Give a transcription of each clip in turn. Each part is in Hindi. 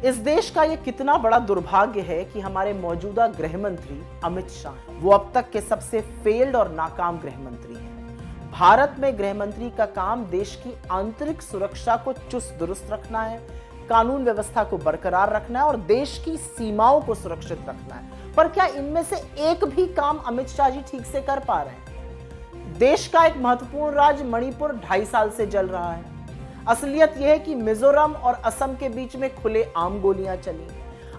इस देश का ये कितना बड़ा दुर्भाग्य है कि हमारे मौजूदा गृह मंत्री अमित शाह वो अब तक के सबसे फेल्ड और नाकाम गृह मंत्री हैं। भारत में गृह मंत्री का काम देश की आंतरिक सुरक्षा को चुस्त दुरुस्त रखना है, कानून व्यवस्था को बरकरार रखना है और देश की सीमाओं को सुरक्षित रखना है। पर क्या इनमें से एक भी काम अमित शाह जी ठीक से कर पा रहे हैं? देश का एक महत्वपूर्ण राज्य मणिपुर 2.5 साल से जल रहा है। असलियत यह है कि मिजोरम और असम के बीच में खुले आम गोलियां चली।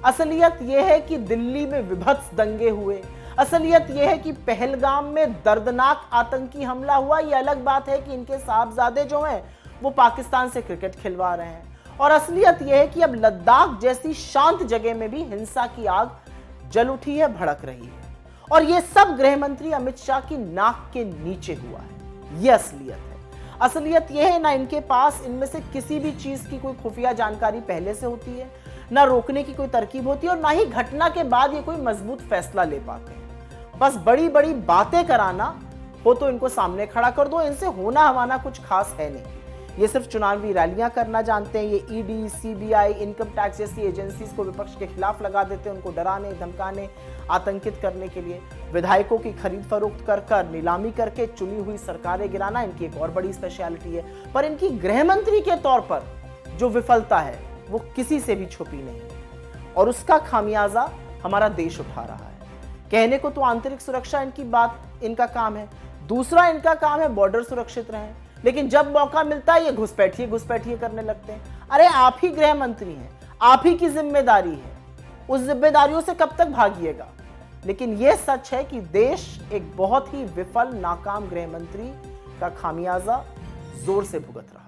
असलियत यह है कि दिल्ली में विभत्स दंगे हुए। असलियत यह है कि पहलगाम में दर्दनाक आतंकी हमला हुआ। यह अलग बात है कि इनके साहबजादे जो हैं वो पाकिस्तान से क्रिकेट खिलवा रहे हैं। और असलियत यह है कि अब लद्दाख जैसी शांत जगह में भी हिंसा की आग जल उठी है, भड़क रही है। और यह सब गृह मंत्री अमित शाह की नाक के नीचे हुआ है। यह असलियत है। असलियत यह है ना इनके पास इनमें से किसी भी चीज की कोई खुफिया जानकारी पहले से होती है, ना रोकने की कोई तरकीब होती है और ना ही घटना के बाद ये कोई मजबूत फैसला ले पाते हैं। बस बड़ी बड़ी बातें कराना हो तो इनको सामने खड़ा कर दो। इनसे होना हमारा कुछ खास है नहीं। ये सिर्फ चुनावी रैलियां करना जानते हैं। ये ईडी, सीबीआई, इनकम टैक्स जैसी एजेंसीज को विपक्ष के खिलाफ लगा देते हैं, उनको डराने, धमकाने, आतंकित करने के लिए। विधायकों की खरीद फरोख्त कर नीलामी करके चुनी हुई सरकारें गिराना इनकी एक और बड़ी स्पेशलिटी है। पर इनकी गृह मंत्री के तौर पर जो विफलता है वो किसी से भी छुपी नहीं है और उसका खामियाजा हमारा देश उठा रहा है। कहने को तो आंतरिक सुरक्षा इनका काम है, दूसरा इनका काम है बॉर्डर सुरक्षित रहे, लेकिन जब मौका मिलता है ये घुसपैठिए करने लगते हैं। अरे आप ही गृह मंत्री हैं, आप ही की जिम्मेदारी है, उस जिम्मेदारियों से कब तक भागिएगा? लेकिन यह सच है कि देश एक बहुत ही विफल नाकाम गृह मंत्री का खामियाजा जोर से भुगत रहा है।